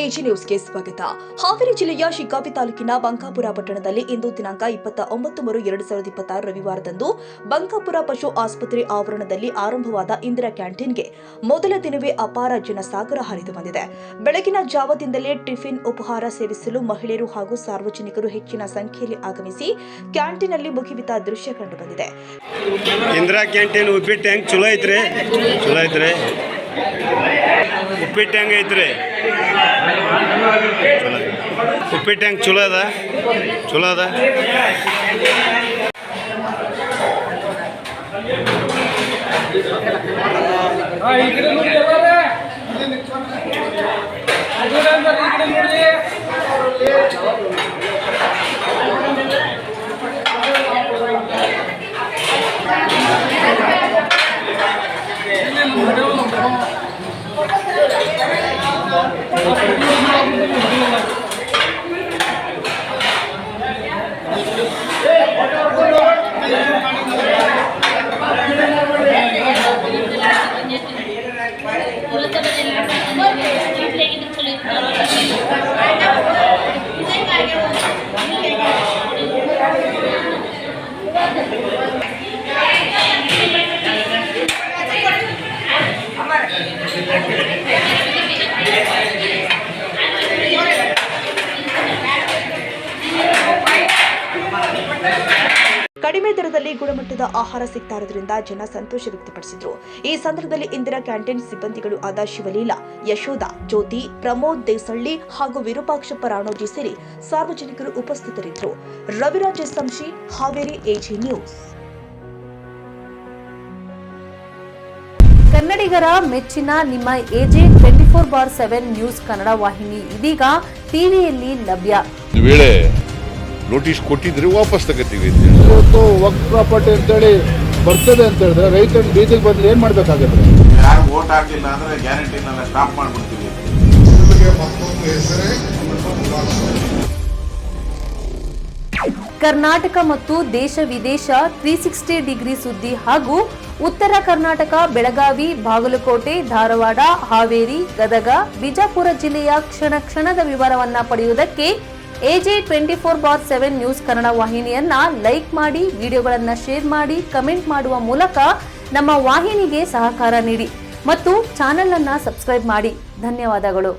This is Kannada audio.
ಎಜಿ ನ್ಯೂಸ್ಗೆ ಸ್ವಾಗತ. ಹಾವೇರಿ ಜಿಲ್ಲೆಯ ಶಿಗ್ಗಾವಿ ತಾಲೂಕಿನ ಬಂಕಾಪುರ ಪಟ್ಟಣದಲ್ಲಿ ಇಂದು ದಿನಾಂಕ 29/3/2026 ರವಿವಾರದಂದು ಬಂಕಾಪುರ ಪಶು ಆಸ್ಪತ್ರೆ ಆವರಣದಲ್ಲಿ ಆರಂಭವಾದ ಇಂದಿರಾ ಕ್ಯಾಂಟೀನ್ಗೆ ಮೊದಲ ದಿನವೇ ಅಪಾರ ಜನಸಾಗರ ಹರಿದು ಬಂದಿದೆ. ಬೆಳಗಿನ ಜಾವದಿಂದಲೇ ಟಿಫಿನ್ ಉಪಹಾರ ಸೇವಿಸಲು ಮಹಿಳೆಯರು ಹಾಗೂ ಸಾರ್ವಜನಿಕರು ಹೆಚ್ಚಿನ ಸಂಖ್ಯೆಯಲ್ಲಿ ಆಗಮಿಸಿ ಕ್ಯಾಂಟೀನ್ನಲ್ಲಿ ಮುಗಿಬಿದ್ದ ದೃಶ್ಯ ಕಂಡುಬಂದಿದೆ. ಇಂದಿರಾ ಕ್ಯಾಂಟೀನ್ ಉಪ್ಪಿಟ್ಟು ಹೆಂಗೆ ಚಲೋ ಐತ್ರಿ? ಉಪ್ಪಿಟ್ಟು ಹೆಂಗೆ ಐತ್ರಿ? ಉಪ್ಪಿಟ್ಟು ಹೆಂಗೆ ಚಲೋ ಅದ? ಕಡಿಮೆ ದರದಲ್ಲಿ ಗುಣಮಟ್ಟದ ಆಹಾರ ಸಿಗ್ತಾ ಇರೋದ್ರಿಂದ ಜನ ಸಂತೋಷ ವ್ಯಕ್ತಪಡಿಸಿದ್ರು. ಈ ಸಂದರ್ಭದಲ್ಲಿ ಇಂದಿರಾ ಕ್ಯಾಂಟೀನ್ ಸಿಬ್ಬಂದಿಗಳು ಆದ ಶಿವಲೀಲಾ, ಯಶೋಧ, ಜ್ಯೋತಿ, ಪ್ರಮೋದ್ ದೇಸಳ್ಳಿ ಹಾಗೂ ವಿರೂಪಾಕ್ಷಪ್ಪ ರಾಣೋಜಿ ಸೇರಿ ಸಾರ್ವಜನಿಕರು ಉಪಸ್ಥಿತರಿದ್ದರು. Raviraj Samshi, Haveri AG news. ಕನ್ನಡಿಗರ ಮೆಚ್ಚಿನ ನಿಮ್ಮ ಎಜೆ 24/7 ನ್ಯೂಸ್ ಕನ್ನಡ ವಾಹಿನಿ ಇದೀಗ ಟಿವಿಯಲ್ಲಿ ಲಭ್ಯ. ನೋಟಿಸ್ ಕೊಟ್ಟಿದ್ರೆ ವಾಪಸ್ ತಗೋತೀವಿ. ಇವತ್ತು ವಕ್ಫ್ ಪ್ರಾಪರ್ಟಿ ಅಂತೇಳಿ ಬರ್ತದೆ ಅಂತ ಹೇಳಿದ್ರೆ ರೈತರು ಬೀದಿಗೆ ಬಂದು ಏನ್ ಮಾಡ್ಬೇಕಾಗತ್ತೆ? ಯಾರು ವೋಟ್ ಹಾಕಿಲ್ಲ ಅಂದ್ರೆ ಗ್ಯಾರಂಟಿನೆಲ್ಲ ಸ್ಟಾಪ್ ಮಾಡ್ಬಿಡ್ತೀವಿ. ಕರ್ನಾಟಕ ಮತ್ತು ದೇಶ ವಿದೇಶ 360 ಡಿಗ್ರಿ ಸುದ್ದಿ ಹಾಗೂ ಉತ್ತರ ಕರ್ನಾಟಕ, ಬೆಳಗಾವಿ, ಬಾಗಲಕೋಟೆ, ಧಾರವಾಡ, ಹಾವೇರಿ, ಗದಗ, ಬಿಜಾಪುರ ಜಿಲ್ಲೆಯ ಕ್ಷಣ ಕ್ಷಣದ ವಿವರವನ್ನ ಪಡೆಯುವುದಕ್ಕೆ ಎಜೆ 24/7 ನ್ಯೂಸ್ ಕನ್ನಡ ವಾಹಿನಿಯನ್ನ ಲೈಕ್ ಮಾಡಿ, ವಿಡಿಯೋಗಳನ್ನ ಶೇರ್ ಮಾಡಿ, ಕಮೆಂಟ್ ಮಾಡುವ ಮೂಲಕ ನಮ್ಮ ವಾಹಿನಿಗೆ ಸಹಕಾರ ನೀಡಿ ಮತ್ತು ಚಾನೆಲ್ ಅನ್ನ ಸಬ್ಸ್ಕ್ರೈಬ್ ಮಾಡಿ. ಧನ್ಯವಾದಗಳು.